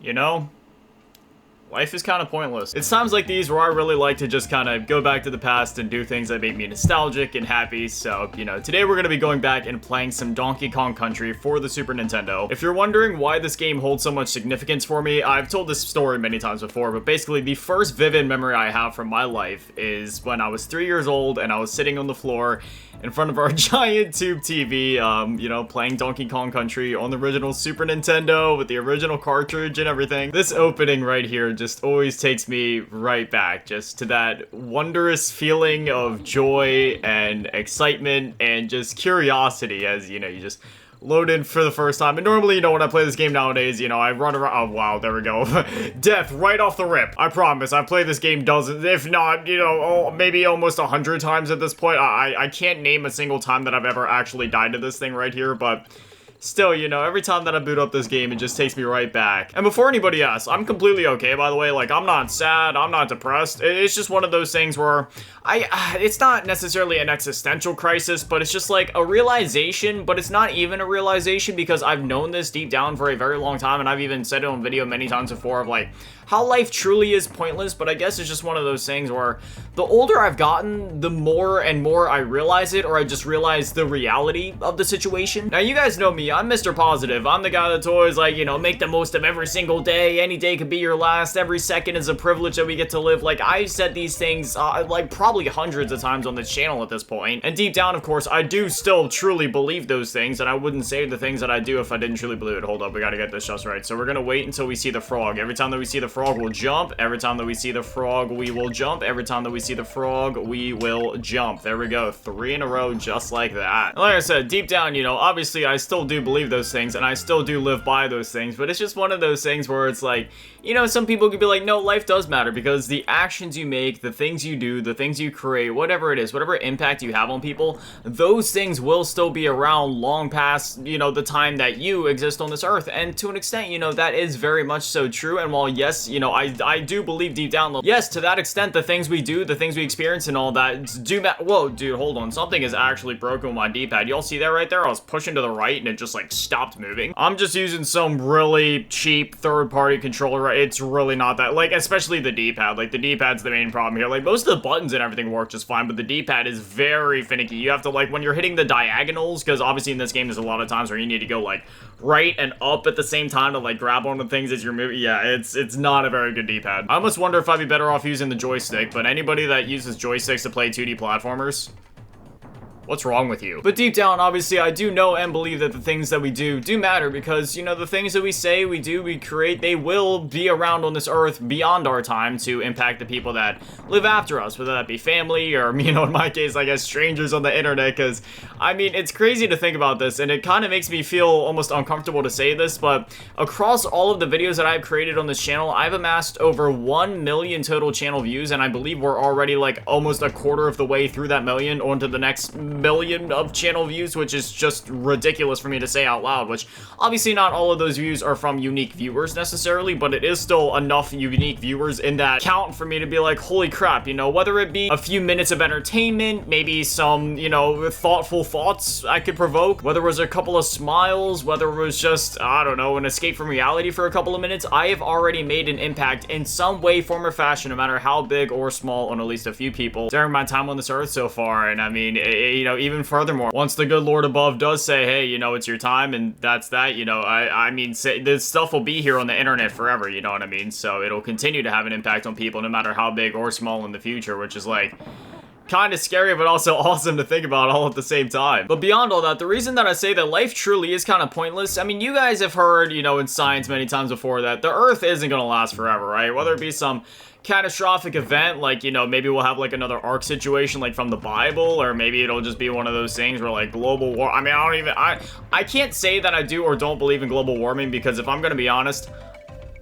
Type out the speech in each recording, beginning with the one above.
You know, life is kind of pointless. It's times like these where I really like to just kind of go back to the past and do things that make me nostalgic and happy. So, you know, today we're going to be going back and playing some Donkey Kong Country for the Super Nintendo. If you're wondering why this game holds so much significance for me, I've told this story many times before, but basically the first vivid memory I have from my life is when I was 3 years old and I was sitting on the floor in front of our giant tube TV, you know, playing Donkey Kong Country on the original Super Nintendo with the original cartridge and everything. This opening right here just always takes me right back just to that wondrous feeling of joy and excitement and just curiosity as, you know, you just load in for the first time. And normally, you know, when I play this game nowadays, you know, I run around. Oh, wow, there we go. Death right off the rip. I promise. I've played this game dozens, if not, you know, maybe almost 100 times at this point. I can't name a single time that I've ever actually died to this thing right here, but still, you know, every time that I boot up this game, it just takes me right back. And before anybody asks, I'm completely okay, by the way. Like, I'm not sad, I'm not depressed. It's just one of those things where it's not necessarily an existential crisis, but it's just like a realization, but it's not even a realization because I've known this deep down for a very long time, and I've even said it on video many times before of like, how life truly is pointless, but I guess it's just one of those things where the older I've gotten, the more and more I realize it, or I just realize the reality of the situation. Now, you guys know me, I'm Mr. Positive. I'm the guy that's always like, you know, make the most of every single day. Any day could be your last. Every second is a privilege that we get to live. Like, I've said these things, like, probably hundreds of times on this channel at this point. And deep down, of course, I do still truly believe those things, and I wouldn't say the things that I do if I didn't truly believe it. Hold up, we gotta get this just right. So we're gonna wait until we see the frog. Every time that we see the frog, we'll jump. Every time that we see the frog, we will jump. Every time that we see the frog, we will jump. There we go. 3 in a row, just like that. Like I said, deep down, you know, obviously I still do believe those things, and I still do live by those things, but it's just one of those things where it's like, you know, some people could be like, no, life does matter, because the actions you make, the things you do, the things you create, whatever it is, whatever impact you have on people, those things will still be around long past, you know, the time that you exist on this earth. And to an extent, you know, that is very much so true. And while, yes, you know, I do believe deep down, yes, to that extent, the things we do, the things we experience and all that do matter. Whoa, dude, hold on. Something is actually broken with my D-pad. Y'all see that right there? I was pushing to the right and it just like stopped moving. I'm just using some really cheap third-party controller. Right? It's really not that, like, especially the D-pad. Like, the D-pad's the main problem here. Like, most of the buttons and everything work just fine, but the D-pad is very finicky. You have to, like, when you're hitting the diagonals, because obviously in this game there's a lot of times where you need to go, like, right and up at the same time to, like, grab on the things as you're moving. Yeah, it's not a very good D-pad. I almost wonder if I'd be better off using the joystick, but anybody that uses joysticks to play 2D platformers, what's wrong with you? But deep down, obviously, I do know and believe that the things that we do matter, because, you know, the things that we say, we do, we create, they will be around on this earth beyond our time to impact the people that live after us, whether that be family or, you know, in my case, I guess strangers on the internet, because, I mean, it's crazy to think about this, and it kind of makes me feel almost uncomfortable to say this, but across all of the videos that I've created on this channel, I've amassed over 1 million total channel views, and I believe we're already, like, almost a quarter of the way through that million onto the next million of channel views, which is just ridiculous for me to say out loud, which obviously not all of those views are from unique viewers necessarily, but it is still enough unique viewers in that count for me to be like, holy crap, you know, whether it be a few minutes of entertainment, maybe some, you know, thoughtful thoughts I could provoke, whether it was a couple of smiles, whether it was just, I don't know, an escape from reality for a couple of minutes, I have already made an impact in some way, form, or fashion, no matter how big or small, on at least a few people during my time on this earth so far. And I mean, you know, even furthermore, once the good Lord above does say, hey, you know, it's your time, and that's that, you know, I mean, this stuff will be here on the internet forever, you know what I mean? So it'll continue to have an impact on people no matter how big or small in the future, which is like kind of scary, but also awesome to think about all at the same time. But beyond all that, the reason that I say that life truly is kind of pointless, I mean, you guys have heard, you know, in science many times before that the earth isn't going to last forever, right? Whether it be some catastrophic event, like, you know, maybe we'll have like another ark situation like from the Bible, or maybe it'll just be one of those things where like global war. I mean, I can't say that I do or don't believe in global warming, because if I'm gonna be honest,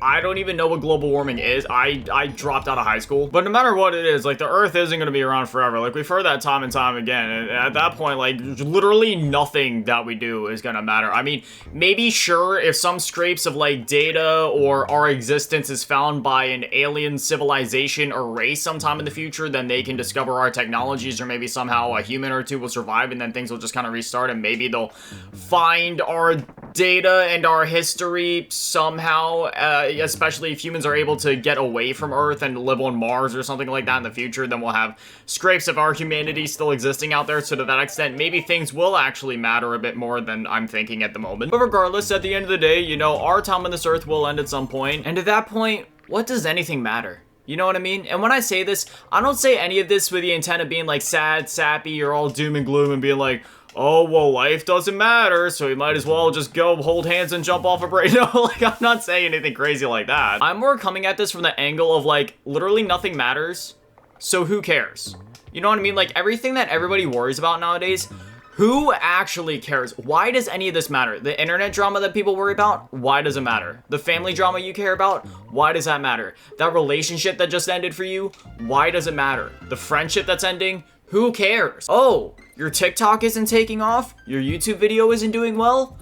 I don't even know what global warming is. I dropped out of high school. But no matter what it is, like, the earth isn't going to be around forever. Like, we've heard that time and time again. And at that point, like, literally nothing that we do is going to matter. I mean, maybe sure, if some scrapes of, like, data or our existence is found by an alien civilization or race sometime in the future, then they can discover our technologies, or maybe somehow a human or two will survive, and then things will just kind of restart, and maybe they'll find our data and our history somehow, especially if humans are able to get away from Earth and live on Mars or something like that in the future, then we'll have scrapes of our humanity still existing out there. So to that extent, maybe things will actually matter a bit more than I'm thinking at the moment. But regardless, at the end of the day, you know, our time on this Earth will end at some point. And at that point, what does anything matter? You know what I mean? And when I say this, I don't say any of this with the intent of being like sad, sappy, or all doom and gloom and being like, oh, well, life doesn't matter, so we might as well just go hold hands and jump off a bridge. No, like, I'm not saying anything crazy like that. I'm more coming at this from the angle of, like, literally nothing matters, so who cares? You know what I mean? Like, everything that everybody worries about nowadays, who actually cares? Why does any of this matter? The internet drama that people worry about? Why does it matter? The family drama you care about? Why does that matter? That relationship that just ended for you? Why does it matter? The friendship that's ending? Who cares? Oh, your TikTok isn't taking off? Your YouTube video isn't doing well?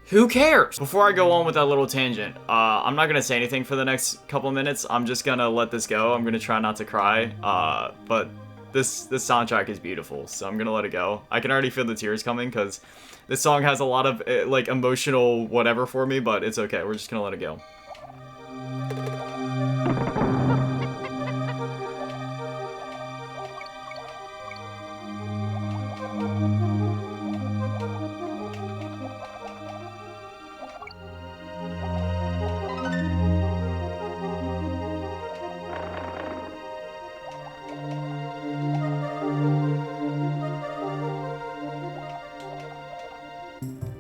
Who cares? Before I go on with that little tangent, I'm not gonna say anything for the next couple minutes. I'm just gonna let this go. I'm gonna try not to cry. But this soundtrack is beautiful, so I'm gonna let it go. I can already feel the tears coming because this song has a lot of like emotional whatever for me, but it's okay. We're just gonna let it go.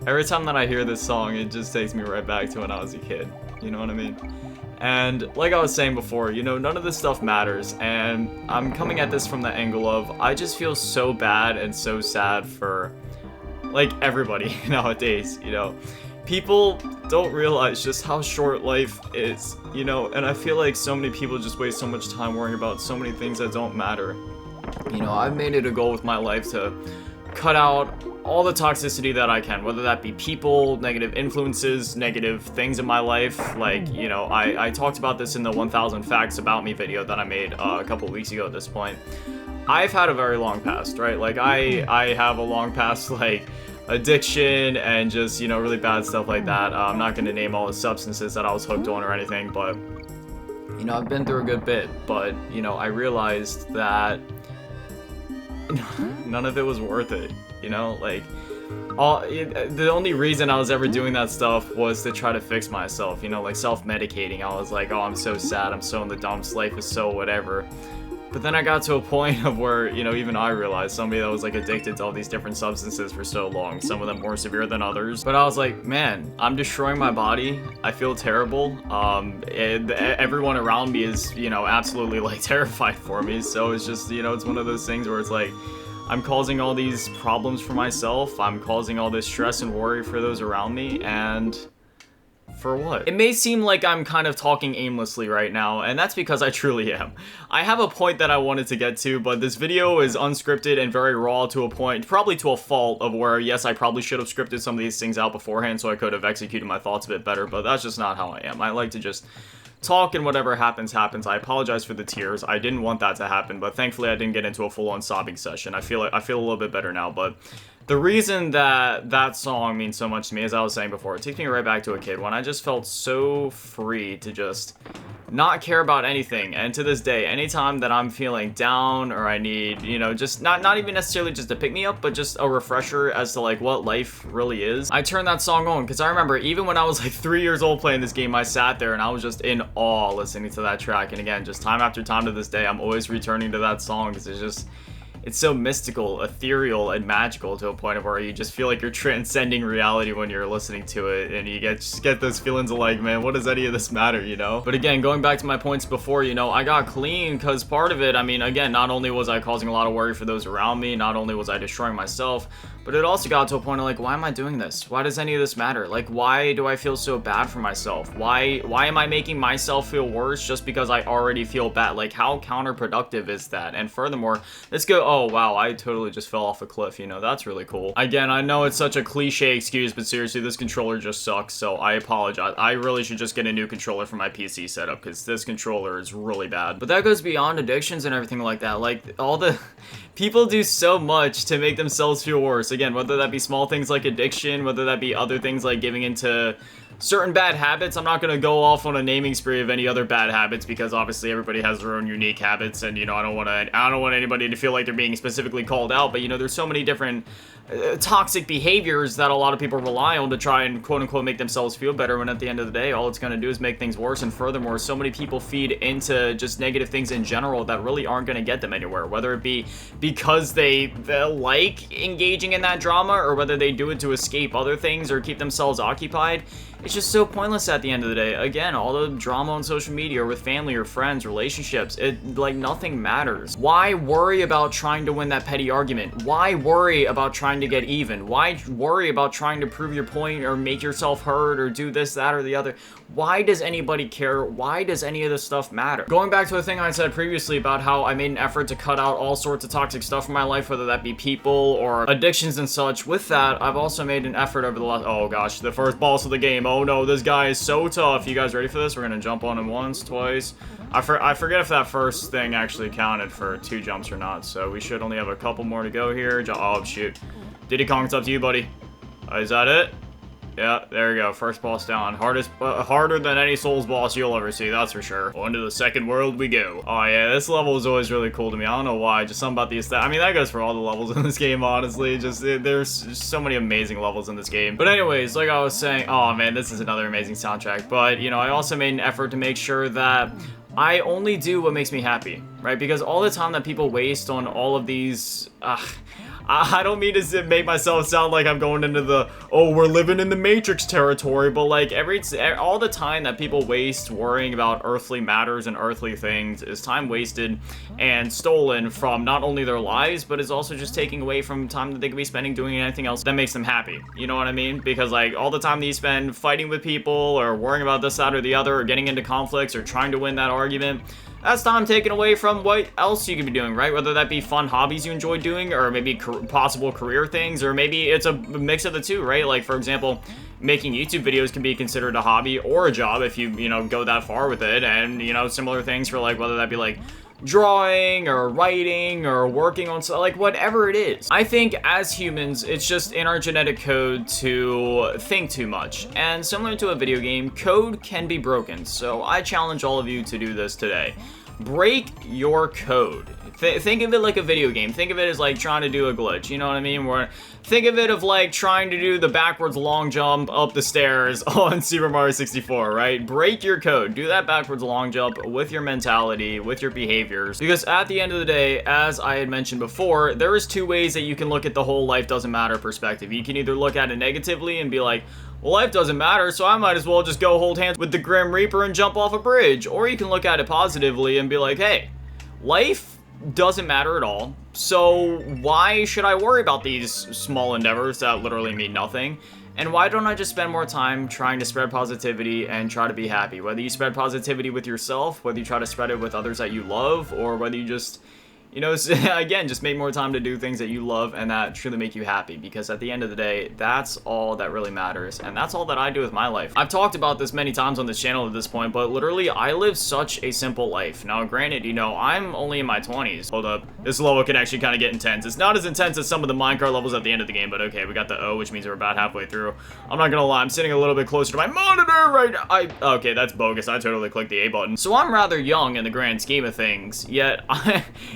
Every time that I hear this song, it just takes me right back to when I was a kid. You know what I mean? And like I was saying before, you know, none of this stuff matters. And I'm coming at this from the angle of, I just feel so bad and so sad for, like, everybody nowadays, you know? People don't realize just how short life is, you know? And I feel like so many people just waste so much time worrying about so many things that don't matter. You know, I've made it a goal with my life to cut out all the toxicity that I can, whether that be people, negative influences, negative things in my life. Like, you know, I talked about this in the 1000 Facts About Me video that I made a couple weeks ago at this point. I've had a very long past, right? Like, I have a long past, like, addiction and just, you know, really bad stuff like that. I'm not going to name all the substances that I was hooked on or anything, but, you know, I've been through a good bit. But, you know, I realized that none of it was worth it, you know? Like, the only reason I was ever doing that stuff was to try to fix myself, you know, like self-medicating. I was like, oh, I'm so sad, I'm so in the dumps, life is so whatever. But then I got to a point of where, you know, even I realized, somebody that was like addicted to all these different substances for so long, some of them more severe than others. But I was like, man, I'm destroying my body. I feel terrible. Everyone around me is, you know, absolutely like terrified for me. So it's just, you know, it's one of those things where it's like, I'm causing all these problems for myself. I'm causing all this stress and worry for those around me, and for what? It may seem like I'm kind of talking aimlessly right now, and that's because I truly am. I have a point that I wanted to get to, but this video is unscripted and very raw to a point, probably to a fault of where, yes, I probably should have scripted some of these things out beforehand so I could have executed my thoughts a bit better, but that's just not how I am. I like to just talk, and whatever happens, happens. I apologize for the tears. I didn't want that to happen, but thankfully I didn't get into a full-on sobbing session. I feel a little bit better now, but the reason that that song means so much to me, as I was saying before, it takes me right back to a kid when I just felt so free to just not care about anything. And to this day, anytime that I'm feeling down or I need, you know, just not even necessarily just to pick me up, but just a refresher as to like what life really is, I turn that song on. Because I remember even when I was like 3 years old playing this game, I sat there and I was just in awe listening to that track. And again, just time after time to this day, I'm always returning to that song because it's so mystical, ethereal, and magical to a point of where you just feel like you're transcending reality when you're listening to it, and you just get those feelings of like, man, what does any of this matter, you know? But again, going back to my points before, you know, I got clean because part of it, I mean, again, not only was I causing a lot of worry for those around me, not only was I destroying myself, but it also got to a point of like, why am I doing this? Why does any of this matter? Like, why do I feel so bad for myself? Why am I making myself feel worse just because I already feel bad? Like, how counterproductive is that? And furthermore, let's go, oh wow, I totally just fell off a cliff, you know, that's really cool. Again, I know it's such a cliche excuse, but seriously, this controller just sucks, so I apologize. I really should just get a new controller for my PC setup, because this controller is really bad. But that goes beyond addictions and everything like that. Like, all the people do so much to make themselves feel worse. worse. Again, whether that be small things like addiction, whether that be other things like giving into certain bad habits. I'm not going to go off on a naming spree of any other bad habits because obviously everybody has their own unique habits, and, you know, I don't want anybody to feel like they're being specifically called out, but, you know, there's so many different toxic behaviors that a lot of people rely on to try and quote-unquote make themselves feel better, when at the end of the day all it's going to do is make things worse. And furthermore, so many people feed into just negative things in general that really aren't going to get them anywhere, whether it be because they like engaging in that drama, or whether they do it to escape other things or keep themselves occupied. It's just so pointless at the end of the day. Again, all the drama on social media or with family or friends, relationships, like nothing matters. Why worry about trying to win that petty argument? Why worry about trying to get even? Why worry about trying to prove your point or make yourself heard or do this, that, or the other? Why does anybody care? Why does any of this stuff matter? Going back to the thing I said previously about how I made an effort to cut out all sorts of toxic stuff from my life, whether that be people or addictions and such. With that, I've also made an effort over the last, oh gosh, the first boss of the game. Oh no, this guy is so tough. You guys ready for this? We're gonna jump on him once, twice. I forget if that first thing actually counted for 2 jumps or not, so we should only have a couple more to go here. Oh shoot. Diddy Kong, it's up to you, buddy. Is that it? Yeah, there we go. First boss down. Harder than any Souls boss you'll ever see, that's for sure. On to the second world we go. Oh yeah, this level is always really cool to me. I don't know why. Just something about the aesthetic. I mean, that goes for all the levels in this game, honestly. There's so many amazing levels in this game. But anyways, like I was saying, oh man, this is another amazing soundtrack. But, you know, I also made an effort to make sure that I only do what makes me happy, right? Because all the time that people waste on all of these, I don't mean to make myself sound like I'm going into the, oh, we're living in the Matrix territory, but like all the time that people waste worrying about earthly matters and earthly things is time wasted and stolen from not only their lives, but is also just taking away from time that they could be spending doing anything else that makes them happy. You know what I mean? Because like all the time that you spend fighting with people or worrying about this, that, or the other, or getting into conflicts or trying to win that argument, that's time taken away from what else you could be doing, right? Whether that be fun hobbies you enjoy doing, or maybe possible career things, or maybe it's a mix of the two, right? Like, for example, making YouTube videos can be considered a hobby or a job if you know, go that far with it. And, you know, similar things for, like, whether that be, like, drawing or writing or working on, so like, whatever it is. I think as humans, it's just in our genetic code to think too much. And similar to a video game, code can be broken. So I challenge all of you to do this today. Break your code. Think of it like a video game. Think of it as like trying to do a glitch, you know what I mean? Think of it of like trying to do the backwards long jump up the stairs on Super Mario 64, right? Break your code. Do that backwards long jump with your mentality, with your behaviors. Because at the end of the day, as I had mentioned before, there is 2 ways that you can look at the whole life doesn't matter perspective. You can either look at it negatively and be like, well, life doesn't matter, so I might as well just go hold hands with the Grim Reaper and jump off a bridge. Or you can look at it positively and be like, hey, life doesn't matter at all, so why should I worry about these small endeavors that literally mean nothing? And why don't I just spend more time trying to spread positivity and try to be happy? Whether you spread positivity with yourself, whether you try to spread it with others that you love, or whether you just, you know, again, just make more time to do things that you love and that truly make you happy. Because at the end of the day, that's all that really matters. And that's all that I do with my life. I've talked about this many times on this channel at this point, but literally, I live such a simple life. Now, granted, you know, I'm only in my 20s. Hold up. This level can actually kind of get intense. It's not as intense as some of the minecart levels at the end of the game, but okay, we got the O, which means we're about halfway through. I'm not gonna lie, I'm sitting a little bit closer to my monitor right now. Okay, that's bogus. I totally clicked the A button. So I'm rather young in the grand scheme of things, yet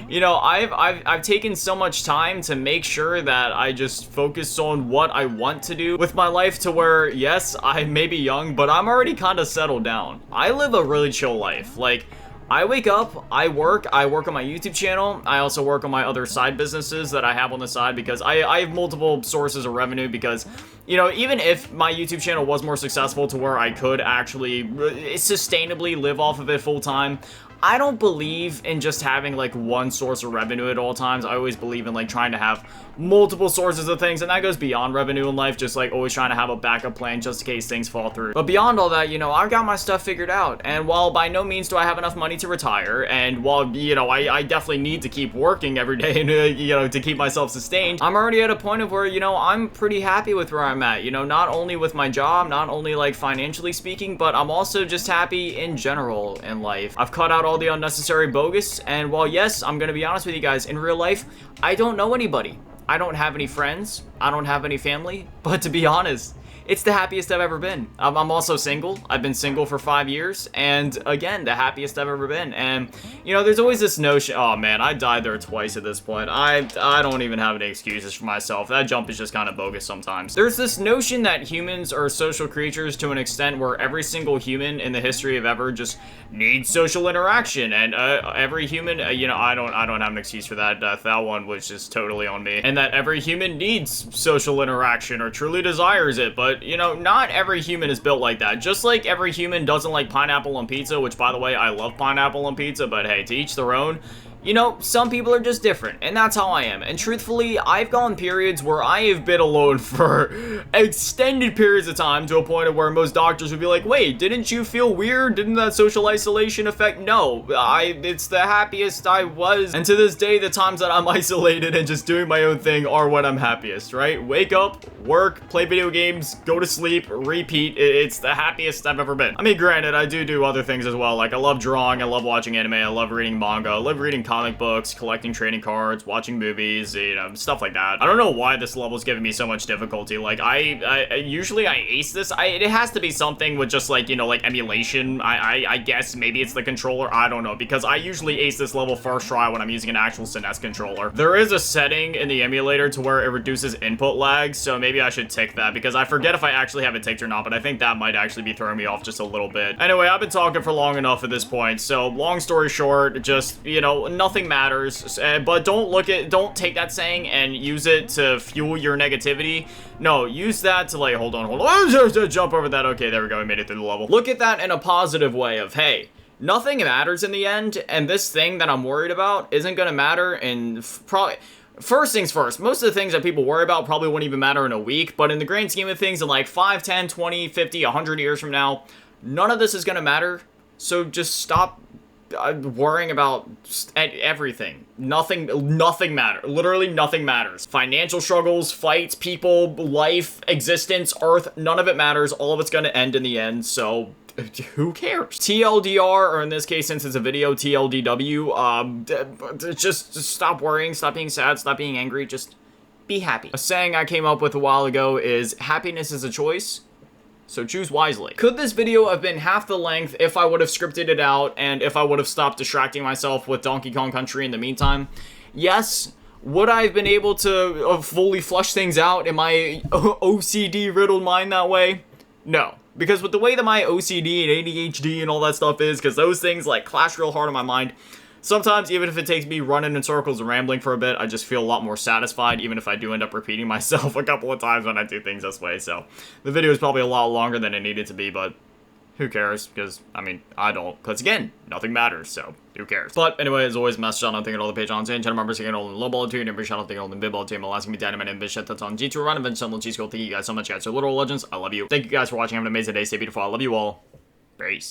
you know, I've taken so much time to make sure that I just focus on what I want to do with my life, to where, yes, I may be young, but I'm already kind of settled down. I live a really chill life. Like, I wake up, I work on my YouTube channel. I also work on my other side businesses that I have on the side, because I have multiple sources of revenue. Because, you know, even if my YouTube channel was more successful to where I could actually sustainably live off of it full time, I don't believe in just having like one source of revenue at all times. I always believe in like trying to have multiple sources of things, and that goes beyond revenue in life, just like always trying to have a backup plan just in case things fall through. But beyond all that, you know, I've got my stuff figured out, and while by no means do I have enough money to retire, and while, you know, I definitely need to keep working every day and, you know, to keep myself sustained, I'm already at a point of where, you know, I'm pretty happy with where I'm at, you know, not only with my job, not only like financially speaking, but I'm also just happy in general in life. I've cut out all the unnecessary bogus, and while yes, I'm gonna be honest with you guys, in real life, I don't know anybody I don't have any friends, I don't have any family, but to be honest, it's the happiest I've ever been. I'm also single. I've been single for 5 years, and again, the happiest I've ever been. And, you know, there's always this notion, oh man, I died there twice at this point. I don't even have any excuses for myself. That jump is just kind of bogus sometimes. There's this notion that humans are social creatures to an extent where every single human in the history of ever just needs social interaction, and every human, you know, I don't have an excuse for that. That one was just totally on me. And that every human needs social interaction or truly desires it, but you know, not every human is built like that. Just like every human doesn't like pineapple on pizza, which by the way, I love pineapple on pizza, but hey, to each their own. You know, some people are just different, and that's how I am. And truthfully, I've gone periods where I have been alone for extended periods of time to a point of where most doctors would be like, wait, didn't you feel weird? Didn't that social isolation affect? No, it's the happiest I was. And to this day, the times that I'm isolated and just doing my own thing are when I'm happiest, right? Wake up, work, play video games, go to sleep, repeat. It's the happiest I've ever been. I mean, granted, I do other things as well. Like, I love drawing, I love watching anime, I love reading manga, I love reading comic books, collecting trading cards, watching movies, you know, stuff like that. I don't know why this level's giving me so much difficulty. Like, I usually I ace this. It has to be something with just like, you know, like emulation. I guess maybe it's the controller. I don't know, because I usually ace this level first try when I'm using an actual SNES controller. There is a setting in the emulator to where it reduces input lag, so maybe I should tick that, because I forget if I actually have it ticked or not, but I think that might actually be throwing me off just a little bit. Anyway, I've been talking for long enough at this point, so long story short, just, you know, nothing matters, but don't take that saying and use it to fuel your negativity. No, use that to like, hold on, jump over that. Okay, there we go, we made it through the level. Look at that in a positive way of, hey, nothing matters in the end, and this thing that I'm worried about isn't gonna matter, and probably, first things first, most of the things that people worry about probably won't even matter in a week, but in the grand scheme of things, in like 5, 10, 20, 50, 100 years from now, none of this is gonna matter, so just stop worrying about everything. Nothing matters. Literally nothing matters. Financial struggles, fights, people, life, existence, Earth, none of it matters. All of it's gonna end in the end, so who cares? TLDR, or in this case, since it's a video, TLDW, just stop worrying, stop being sad, stop being angry, just be happy. A saying I came up with a while ago is, happiness is a choice, so choose wisely. Could this video have been half the length if I would have scripted it out and if I would have stopped distracting myself with Donkey Kong Country in the meantime? Yes. Would I have been able to fully flush things out in my OCD-riddled mind that way? No. Because with the way that my OCD and ADHD and all that stuff is, because those things like clash real hard in my mind, sometimes, even if it takes me running in circles and rambling for a bit, I just feel a lot more satisfied, even if I do end up repeating myself a couple of times when I do things this way. So, the video is probably a lot longer than it needed to be, but who cares? Because, I mean, I don't. Because, again, nothing matters, so who cares? But, anyway, as always, massive shout out thanking all the Patreons and channel members, thanking all the lowball team, and every shout out thanking all the big-ball team, asking me down, my name is Shit, that's on G2 Run, Event Channel G School. Thank you guys so much, guys. So, Literal Legends, I love you. Thank you guys for watching. Have an amazing day. Stay beautiful. I love you all. Peace.